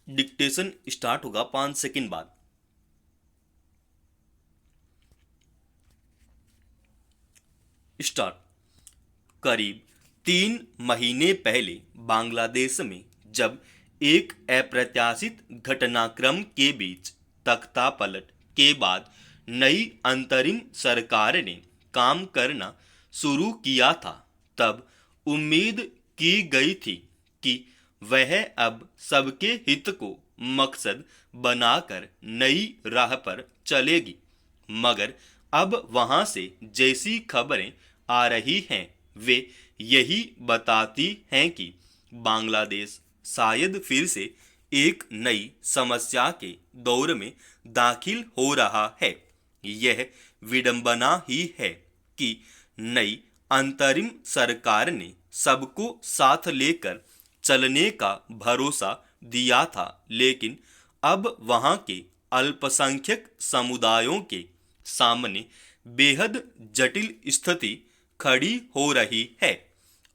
Dictation start होगा 5 second बाद। Start. करीब 3 महीने पहले बांग्लादेश में जब एक अप्रत्याशित घटनाक्रम के बीच तख्तापलट के बाद नई अंतरिम सरकार ने काम करना शुरू किया था, तब उम्मीद की गई थी कि वह अब सबके हित को मकसद बनाकर नई राह पर चलेगी। मगर अब वहां से जैसी खबरें आ रही हैं वे यही बताती हैं कि बांग्लादेश शायद फिर से एक नई समस्या के दौर में दाखिल हो रहा है। यह विडंबना ही है कि नई अंतरिम सरकार ने सबको साथ लेकर चलने का भरोसा दिया था, लेकिन अब वहां के अल्पसंख्यक समुदायों के सामने बेहद जटिल स्थिति खड़ी हो रही है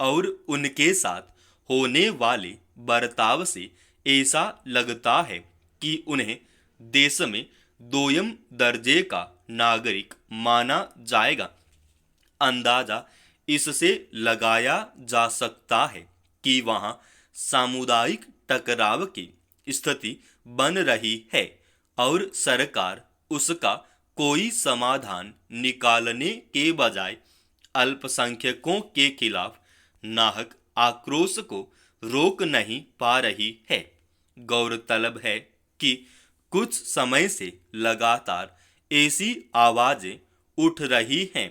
और उनके साथ होने वाले बर्ताव से ऐसा लगता है कि उन्हें देश में दोयम दर्जे का नागरिक माना जाएगा। अंदाजा इससे लगाया जा सकता है कि वहां सामुदायिक टकराव की स्थिति बन रही है और सरकार उसका कोई समाधान निकालने के बजाय अल्पसंख्यकों के खिलाफ नाहक आक्रोश को रोक नहीं पा रही है। गौरतलब है कि कुछ समय से लगातार ऐसी आवाजें उठ रही हैं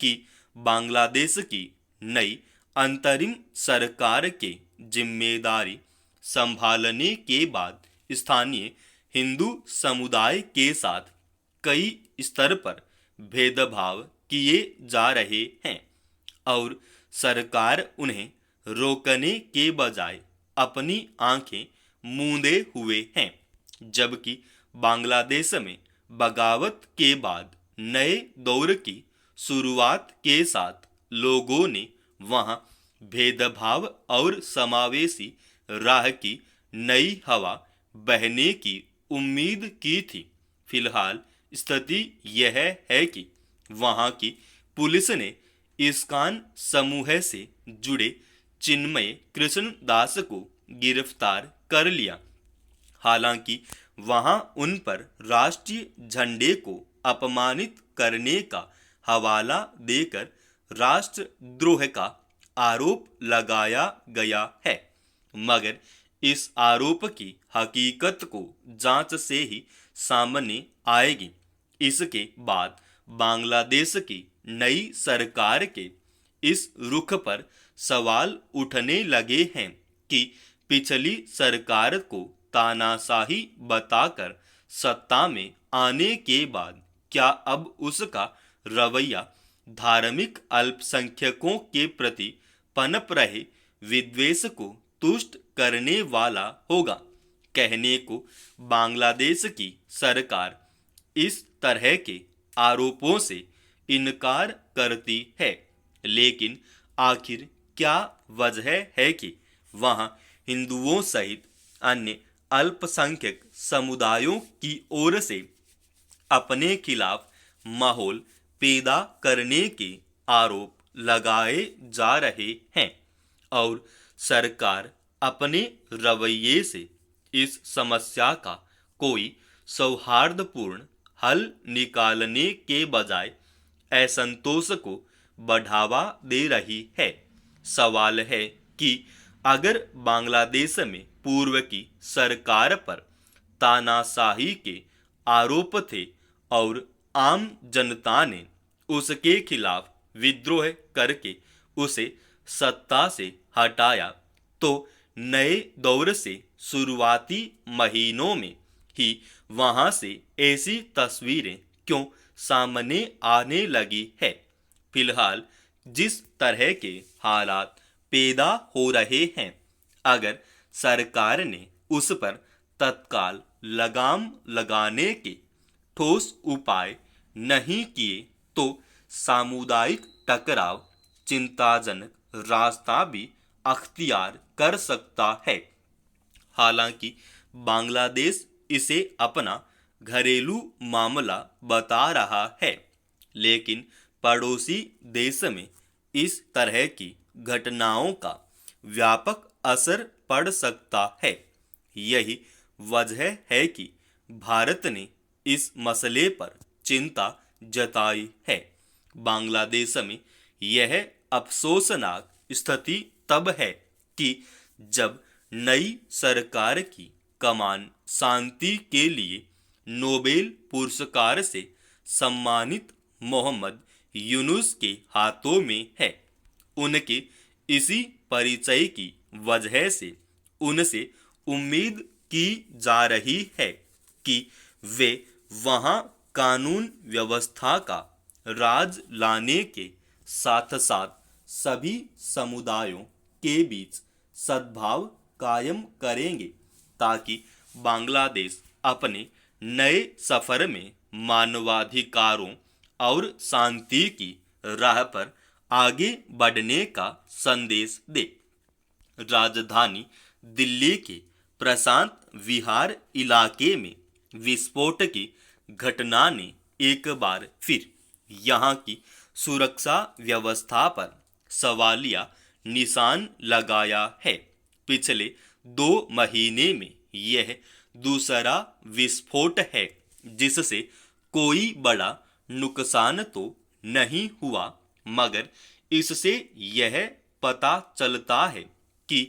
कि बांग्लादेश की नई अंतरिम सरकार के जिम्मेदारी संभालने के बाद स्थानीय हिंदू समुदाय के साथ कई स्तर पर भेदभाव किए जा रहे हैं और सरकार उन्हें रोकने के बजाय अपनी आंखें मूंदे हुए हैं। जबकि बांग्लादेश में बगावत के बाद नए दौर की शुरुआत के साथ लोगों ने वहां भेदभाव और समावेशी राह की नई हवा बहने की उम्मीद की थी। फिलहाल स्थिति यह है कि वहां की पुलिस ने इस्कान समूह से जुड़े चिन्मय कृष्ण दास को गिरफ्तार कर लिया। हालांकि वहां उन पर राष्ट्रीय झंडे को अपमानित करने का हवाला देकर राष्ट्रद्रोह का आरोप लगाया गया है, मगर इस आरोप की हकीकत को जांच से ही सामने आएगी। इसके बाद बांग्लादेश की नई सरकार के इस रुख पर सवाल उठने लगे हैं कि पिछली सरकार को तानाशाही बताकर सत्ता में आने के बाद क्या अब उसका रवैया धार्मिक अल्पसंख्यकों के प्रति पनप रहे विद्वेष को तुष्ट करने वाला होगा। कहने को बांग्लादेश की सरकार इस तरह के आरोपों से इनकार करती है, लेकिन आखिर क्या वजह है कि वहां हिंदुओं सहित अन्य अल्पसंख्यक समुदायों की ओर से अपने खिलाफ माहौल पैदा करने के आरोप लगाए जा रहे हैं और सरकार अपने रवैये से इस समस्या का कोई सौहार्दपूर्ण हल निकालने के बजाय असंतोष को बढ़ावा दे रही है। सवाल है कि अगर बांग्लादेश में पूर्व की सरकार पर तानाशाही के आरोप थे और आम जनता ने उसके खिलाफ विद्रोह करके उसे सत्ता से हटाया, तो नए दौर से शुरुआती महीनों में ही वहां से ऐसी तस्वीरें क्यों सामने आने लगी है। फिलहाल जिस तरह के हालात पैदा हो रहे हैं, अगर सरकार ने उस पर तत्काल लगाम लगाने के ठोस उपाय नहीं किए तो सामुदायिक टकराव चिंताजनक रास्ता भी अख्तियार कर सकता है। हालांकि बांग्लादेश इसे अपना घरेलू मामला बता रहा है, लेकिन पड़ोसी देश में इस तरह की घटनाओं का व्यापक असर पड़ सकता है। यही वजह है कि भारत ने इस मसले पर चिंता जताई है। बांग्लादेश में यह अफसोसनाक स्थिति तब है कि जब नई सरकार की कमान शांति के लिए नोबेल पुरस्कार से सम्मानित मोहम्मद यूनुस के हाथों में है। उनके इसी परिचय की वजह से उनसे उम्मीद की जा रही है कि वे वहां कानून व्यवस्था का राज लाने के साथ साथ सभी समुदायों के बीच सद्भाव कायम करेंगे, ताकि बांग्लादेश अपने नए सफर में मानवाधिकारों और शांति की राह पर आगे बढ़ने का संदेश दे। राजधानी दिल्ली के प्रशांत विहार इलाके में विस्फोट की घटना ने एक बार फिर यहाँ की सुरक्षा व्यवस्था पर सवालिया निशान लगाया है। पिछले 2 महीने में यह दूसरा विस्फोट है जिससे कोई बड़ा नुकसान तो नहीं हुआ, मगर इससे यह पता चलता है कि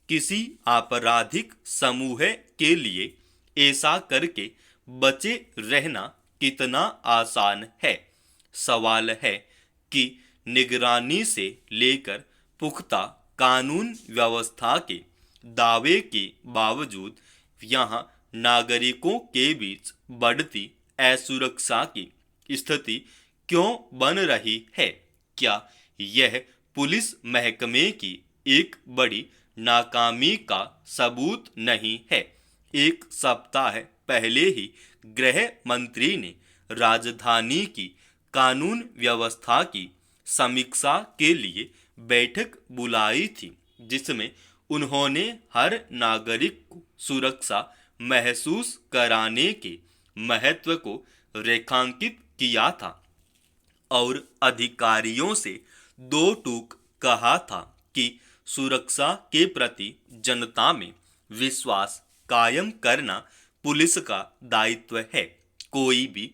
किसी आपराधिक समूह के लिए ऐसा करके बचे रहना कितना आसान है। सवाल है कि निगरानी से लेकर पुख्ता कानून व्यवस्था के दावे के बावजूद यहाँ नागरिकों के बीच बढ़ती असुरक्षा की स्थिति क्यों बन रही है? क्या यह पुलिस महकमे की एक बड़ी नाकामी का सबूत नहीं है? एक सप्ताह पहले ही गृह मंत्री ने राजधानी की कानून व्यवस्था की समीक्षा के लिए बैठक बुलाई थी, जिसमें उन्होंने हर नागरिक को सुरक्षा महसूस कराने के महत्व को रेखांकित किया था और अधिकारियों से 2 टूक कहा था कि सुरक्षा के प्रति जनता में विश्वास कायम करना पुलिस का दायित्व है। कोई भी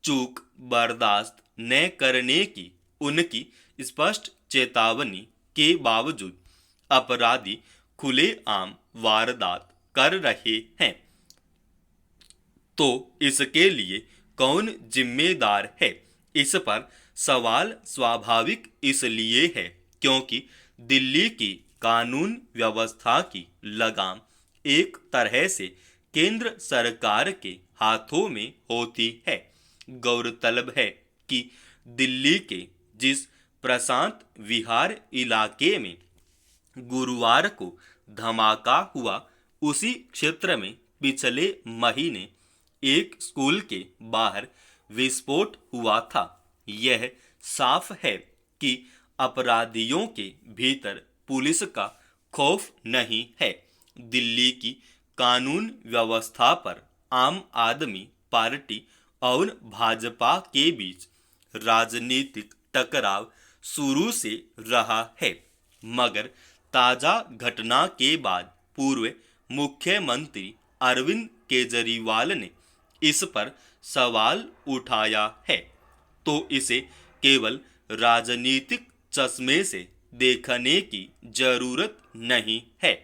चूक बर्दाश्त न करने की उनकी स्पष्ट चेतावनी के बावजूद अपराधी खुलेआम वारदात कर रहे हैं, तो इसके लिए कौन जिम्मेदार है? इस पर सवाल स्वाभाविक इसलिए है क्योंकि दिल्ली की कानून व्यवस्था की लगाम एक तरह से केंद्र सरकार के हाथों में होती है। गौरतलब है कि दिल्ली के जिस प्रशांत विहार इलाके में गुरुवार को धमाका हुआ, उसी क्षेत्र में पिछले महीने एक स्कूल के बाहर विस्फोट हुआ था। यह साफ है कि अपराधियों के भीतर पुलिस का खौफ नहीं है। दिल्ली की कानून व्यवस्था पर आम आदमी पार्टी और भाजपा के बीच राजनीतिक टकराव शुरू से रहा है, मगर ताजा घटना के बाद पूर्व मुख्यमंत्री अरविंद केजरीवाल ने इस पर सवाल उठाया है, तो इसे केवल राजनीतिक चश्मे से देखने की जरूरत नहीं है।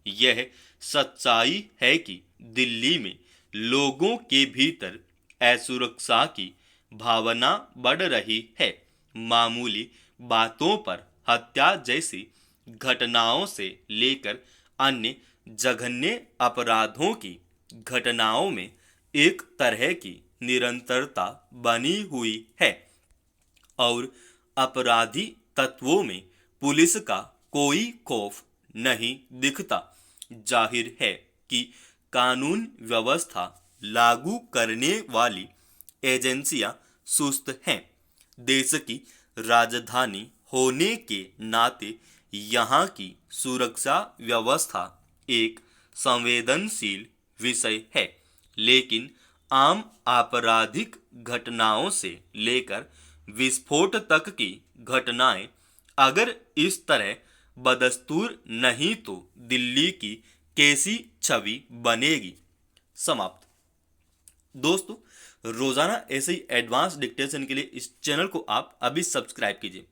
यह सच्चाई है कि दिल्ली में लोगों के भीतर असुरक्षा की भावना बढ़ रही है। मामूली बातों पर हत्या जैसी घटनाओं से लेकर अन्य जघन्य अपराधों की घटनाओं में एक तरह की निरंतरता बनी हुई है और अपराधी तत्वों में पुलिस का कोई खौफ नहीं दिखता। जाहिर है कि कानून व्यवस्था लागू करने वाली एजेंसियां सुस्त हैं। देश की राजधानी होने के नाते यहाँ की सुरक्षा व्यवस्था एक संवेदनशील विषय है, लेकिन आम आपराधिक घटनाओं से लेकर विस्फोट तक की घटनाएं अगर इस तरह बदस्तूर नहीं तो दिल्ली की कैसी छवि बनेगी। समाप्त। दोस्तों, रोजाना ऐसे ही एडवांस डिक्टेशन के लिए इस चैनल को आप अभी सब्सक्राइब कीजिए।